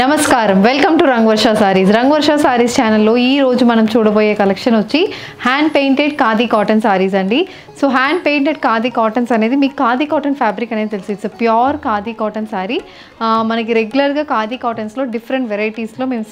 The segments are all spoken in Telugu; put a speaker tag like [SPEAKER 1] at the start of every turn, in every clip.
[SPEAKER 1] నమస్కారం వెల్కమ్ టు రంగవర్ష సారీస్ రంగవర్ష సారీస్ ఛానల్లో ఈ రోజు మనం చూడబోయే కలెక్షన్ వచ్చి hand painted khadi cotton sarees అండి. So hand painted khadi cottons అనేది మీకు ఖాదీ కాటన్ ఫ్యాబ్రిక్ అనేది తెలుసు. It's pure khadi cotton saree. మనకి రెగ్యులర్గా ఖాదీ కాటన్స్లో డిఫరెంట్ వెరైటీస్లో మేము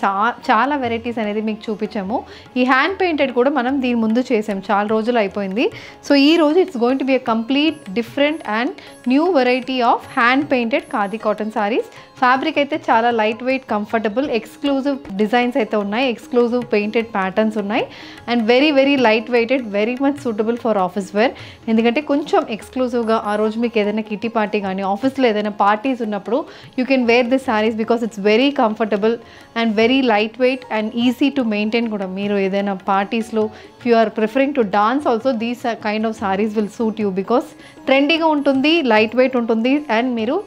[SPEAKER 1] చాలా వెరైటీస్ అనేది మీకు చూపించాము. ఈ హ్యాండ్ పెయింటెడ్ కూడా మనం దీని ముందు చేసాము, చాలా రోజులు అయిపోయింది. సో ఈ రోజు it's going to be a complete different and new variety of hand painted khadi cotton saris. Fabric అయితే చాలా light weight, comfortable, exclusive designs అయితే ఉన్నాయి, ఎక్స్క్లూజివ్ పెయింటెడ్ ప్యాటర్న్స్ ఉన్నాయి and very very light weighted, very much suitable for office wear. ఎందుకంటే కొంచెం ఎక్స్క్లూజివ్గా ఆ రోజు మీకు ఏదైనా కిటీ పార్టీ కానీ ఆఫీస్లో ఏదైనా పార్టీస్ ఉన్నప్పుడు you can wear this sarees because it's very comfortable and very light weight and easy to maintain కూడా. మీరు ఏదైనా పార్టీస్లో if you are preferring to dance also these kind of sarees will suit you because ట్రెండీగా ఉంటుంది, లైట్ వెయిట్ ఉంటుంది అండ్ మీరు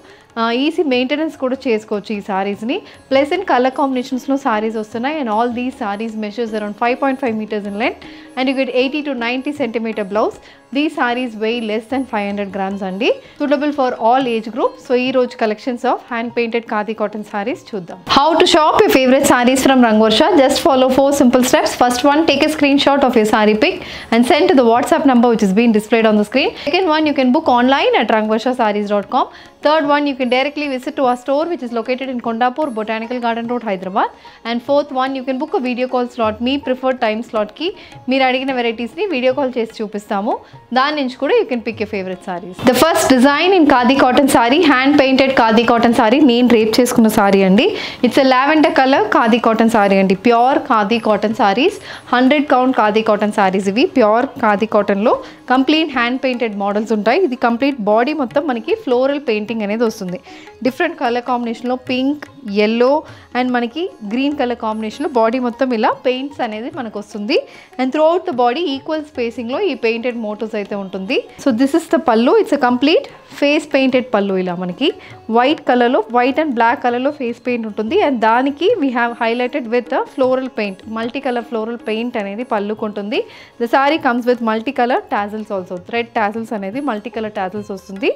[SPEAKER 1] ఈజీ మెయింటెనెన్స్ కూడా చేసుకోవచ్చు ఈ సారీస్ని. ప్లస్ ఇన్ కలర్ కాంబినేషన్స్లో సారీస్ వస్తున్నాయి and all these sarees measures around 5.5 meters in length and you get 80 to 90 centimeter blouse. These sarees weigh less than 500 grams అండి. Suitable for all age groups. So ఈ రోజు collections of hand painted khadi cotton sarees చూద్దాం. How to shop your favorite sarees from Rangvarsha? Just follow 4 simple steps. First one, take a screenshot of your saree pic and send to the WhatsApp number which is being displayed on the screen. Second one, you can book online at rangvarshasarees.com. Third one, you can directly visit to our store which is located in Kondapur, Botanical Garden Road, Hyderabad. And fourth one, you can book a video call slot. Me preferred time slot కి మీరు అడిగిన వెరైటీస్ని వీడియో కాల్ చేసి చూపిస్తాము. దాని నుంచి కూడా you can pick your favourite sarees. The first design in khadi cotton saree, hand painted khadi cotton saree. నేను రేప్ చేసుకున్న సారీ అండి. It's a lavender colour khadi cotton saree అండి. Pure khadi cotton sarees, 100 count khadi cotton sarees ఇవి. ప్యూర్ ఖాదీ కాటన్లో కంప్లీట్ హ్యాండ్ పెయింటెడ్ మోడల్స్ ఉంటాయి. ఇది కంప్లీట్ బాడీ మొత్తం మనకి ఫ్లోరల్ పెయింటింగ్ అనేది వస్తుంది. డిఫరెంట్ కలర్ కాంబినేషన్లో పింక్, ఎల్లో అండ్ మనకి గ్రీన్ కలర్ కాంబినేషన్లో బాడీ మొత్తం ఇలా పెయింట్స్ అనేది మనకు వస్తుంది and throughout the body equal స్పేసింగ్లో ఈ పెయింటెడ్ మోటివ్స్ అయితే ఉంటుంది. So this is the pallu. It's a complete face painted pallu. ఇలా మనకి వైట్ కలర్లో, వైట్ అండ్ బ్లాక్ కలర్లో ఫేస్ పెయింట్ ఉంటుంది అండ్ దానికి we have highlighted with floral paint, multi colour floral paint అనేది పల్లుకు ఉంటుంది. The sorry comes with multi colour tassels also, thread tassels అనేది మల్టీ కలర్ టాజిల్స్ వస్తుంది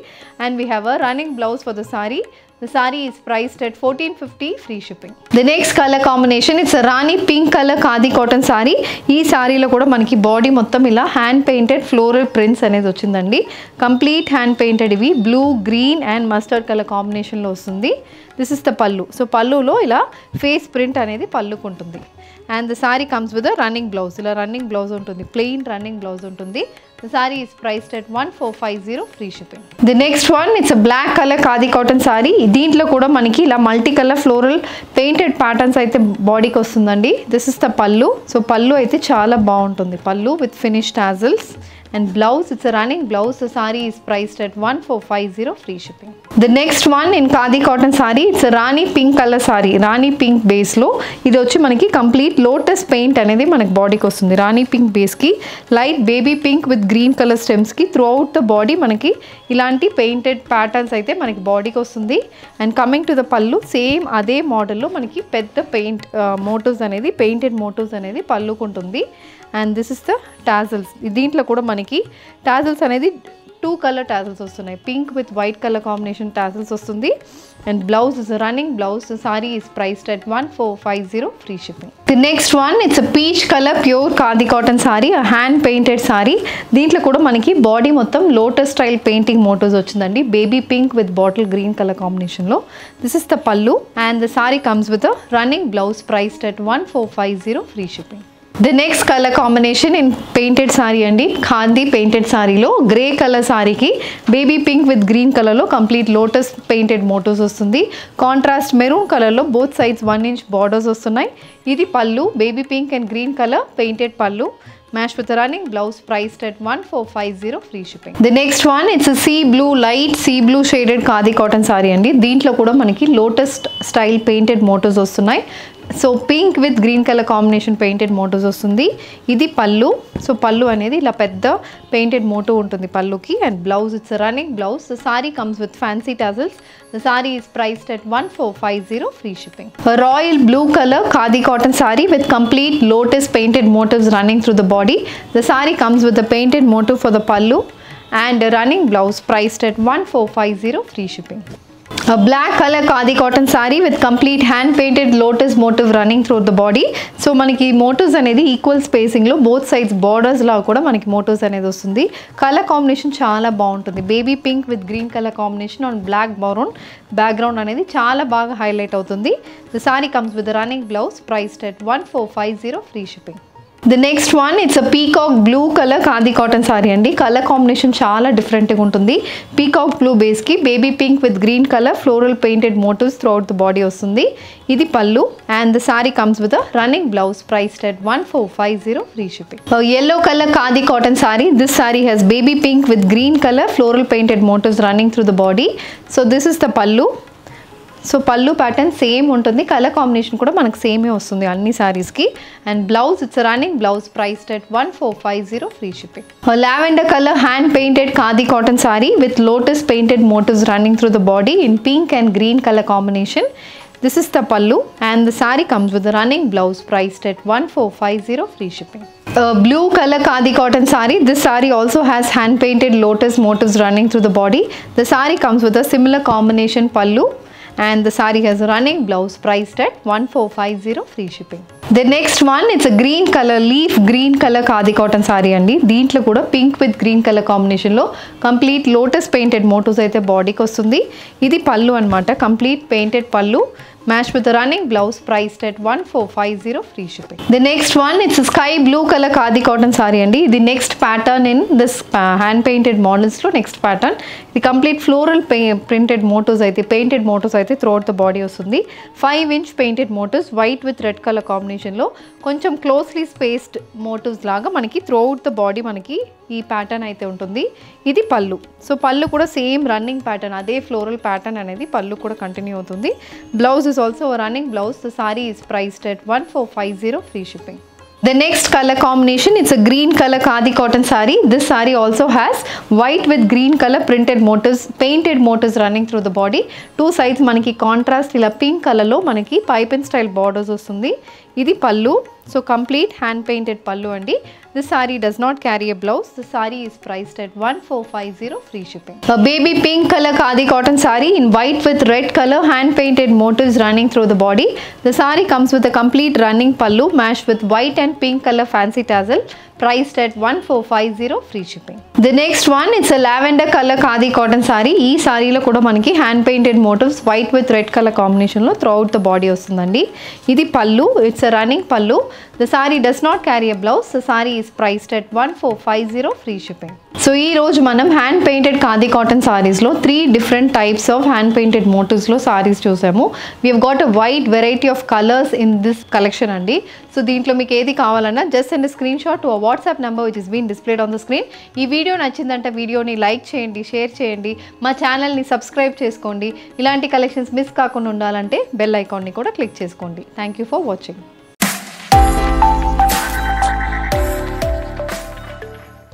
[SPEAKER 1] and we have a running blouse for the sorry. The saree is priced at 1450 free shipping. The next color combination, it's a Rani pink color khadi cotton saree. ఈ సారీలో కూడా మనకి బాడీ మొత్తం ఇలా హ్యాండ్ పెయింటెడ్ ఫ్లోరల్ ప్రింట్స్ అనేది వచ్చిందండి. కంప్లీట్ హ్యాండ్ పెయింటెడ్ ఇవి blue, green and mustard colour కాంబినేషన్లో వస్తుంది. This is the pallu. So పల్లులో ఇలా ఫేస్ ప్రింట్ అనేది పల్లుకు ఉంటుంది and the sorry comes with running blouse. ఇలా రన్నింగ్ బ్లౌజ్ ఉంటుంది, ప్లెయిన్ రన్నింగ్ బ్లౌజ్ ఉంటుంది. The sorry is priced at 1450 free shipping. The next one, it's a black colour khadi cotton sari. దీంట్లో కూడా మనకి ఇలా multi colour floral painted patterns అయితే బాడీకి వస్తుందండి. This is the pallu. So పల్లు అయితే చాలా బాగుంటుంది. పల్లు with finish tassels and blouse, it's a running blouse. The saree is priced at 1450 free shipping. The next one in khadi cotton saree, it's a Rani pink color saree. Rani pink base లో ఇది వచ్చి మనకి కంప్లీట్ లోటస్ పెయింట్ అనేది మనకి బాడీకి వస్తుంది. రాణి పింక్ బేస్కి light baby pink with green colour స్టెమ్స్కి త్రూ అవుట్ ద బాడీ మనకి ఇలాంటి పెయింటెడ్ ప్యాటర్న్స్ అయితే మనకి బాడీకి వస్తుంది and coming to the pallu same అదే మోడల్లో మనకి పెద్ద పెయింట్ మోటివ్స్ అనేది, పెయింటెడ్ మోటివ్స్ అనేది పల్లుకుంటుంది and this is the tassels. దీంట్లో కూడా మనకి టాజిల్స్ అనేది 2 కలర్ టాజిల్స్ వస్తున్నాయి. Pink with white colour combination tassels వస్తుంది and blouse is running blouse. The sorry is priced at 1450 free shipping. The next one, it's a peach colour pure khadi cotton saree, hand painted saree. దీంట్లో కూడా మనకి బాడీ మొత్తం లోటస్ స్టైల్ పెయింటింగ్ మోటివ్స్ వచ్చిందండి. Baby pink with bottle green colour కాంబినేషన్లో. This is the pallu and the sorry comes with a running blouse priced at 1450 free shipping. The next colour combination in painted saree అండి. ఖాదీ పెయింటెడ్ సారీలో గ్రే కలర్ సారీకి బేబీ పింక్ విత్ గ్రీన్ కలర్లో కంప్లీట్ లోటస్ పెయింటెడ్ మోటివ్స్ వస్తుంది. కాంట్రాస్ట్ మెరూన్ కలర్లో బోత్ సైడ్స్ 1 inch బార్డర్స్ వస్తున్నాయి. ఇది పల్లు, baby pink and green colour painted పల్లు matched with a running blouse priced at 1450 free shipping. The next one, it's a sea blue, light sea blue shaded khadi cotton saree andi. దీంట్లో కూడా మనకి లోటస్ స్టైల్ పెయింటెడ్ మోటివ్స్ వస్తున్నాయి. So pink with green colour combination painted motifs వస్తుంది. ఇది పల్లు. సో పల్లు అనేది ఇలా పెద్ద పెయింటెడ్ మోటివ్ ఉంటుంది పల్లుకి and blouse it's running blouse. The sorry comes with fancy tassels. The sorry is priced at 1450 free shipping. Royal blue colour khadi cotton sorry with complete lotus painted motifs running through the body. The saree comes with a painted motif for the pallu and a running blouse priced at 1450 free shipping. A black color khadi cotton saree with complete hand painted lotus motif running through the body. So మనకి motifs అనేది ఈక్వల్ స్పేసింగ్ లో బోత్ సైడ్స్ బోర్డర్స్ లా కూడా మనకి motifs అనేది వస్తుంది. కలర్ కాంబినేషన్ చాలా బాగుంటుంది. Baby pink with green colour combination on black background అనేది చాలా బాగా హైలైట్ అవుతుంది. The saree comes with a running blouse priced at 1450 free shipping. The next one, it's a peacock blue color khadi cotton saree andi. Color combination chaala different ga untundi. Peacock blue base ki baby pink with green color floral painted motifs throughout the body vastundi. Idi pallu and the saree comes with a running blouse priced at 1450 free shipping. A yellow color khadi cotton saree. This saree has baby pink with green color floral painted motifs running through the body. So this is the pallu. So pallu pattern same ఉంటుంది. కలర్ కాంబినేషన్ కూడా మనకు సేమే వస్తుంది అన్ని సారీస్కి. And blouse it's running blouse priced at 1450 free shipping. Lavender colour hand painted khadi cotton sorry with lotus painted motifs running through the body in pink and green colour combination. This is the pallu and the saree comes with a running blouse priced at 1450 free shipping. Blue color khadi cotton saree. This saree also has hand painted lotus motifs running through the body. The saree comes with a similar combination pallu and the saree has a running blouse priced at 1450 free shipping. The next one, it's a green color leaf green color khadi cotton saree andi. Deentlo kuda pink with green color combination lo complete lotus painted motifs aithe body ki vastundi. Idi pallu anamata, complete painted pallu matched with a running blouse priced at 1450 free shipping. The next one, it's a sky blue color khadi cotton saree andi. The next pattern in this hand painted models lo next pattern. The complete floral printed motifs aithe painted motifs aithe throughout the body vastundi. 5-inch painted motifs white with red color combination లో కొంచెం క్లోజ్లీ స్పేస్డ్ మోటివ్స్ లాగా మనకి త్రూఅవుట్ ద బాడీ మనకి ఈ ప్యాటర్న్ అయితే ఉంటుంది. ఇది పళ్ళు. సో పళ్ళు కూడా సేమ్ రన్నింగ్ ప్యాటర్న్, అదే ఫ్లోరల్ ప్యాటర్న్ అనేది పళ్ళు కూడా కంటిన్యూ అవుతుంది. Blouse is also running blouse. The sorry is priced at 1450 free shipping. The next color combination, it's a green color khadi cotton saree. This saree also has white with green color printed motifs, painted motifs running through the body. Two sides manaki contrast ila pink color lo manaki pipe and style borders vastundi. Idi pallu. So complete hand painted pallu andi. This saree does not carry a blouse. The saree is priced at 1450 free shipping. A baby pink color khadi cotton saree in white with red color hand painted motifs running through the body. The saree comes with a complete running pallu matched with white and pink color fancy tassel priced at 1450 free shipping. The next one, it's a lavender color khadi cotton saree. Ee saree lo kuda manaki hand painted motifs white with red color combination lo throughout the body vastundandi. Idi pallu, it's a running pallu. The saree does not carry a blouse. The saree is priced at 1450 free shipping. So ee roju manam hand painted khadi cotton sarees lo 3 different types of hand painted motifs lo sarees chusamu. We have got a wide variety of colors in this collection andi. So deentlo meeku edi kavalana just send a screenshot to a WhatsApp number which is being displayed on the screen. Ee video nachindante video ni like cheyandi, share cheyandi, ma channel ni subscribe cheskondi. Ilanti collections miss kaakunda undalante bell icon ni kuda click cheskondi. Thank you for watching.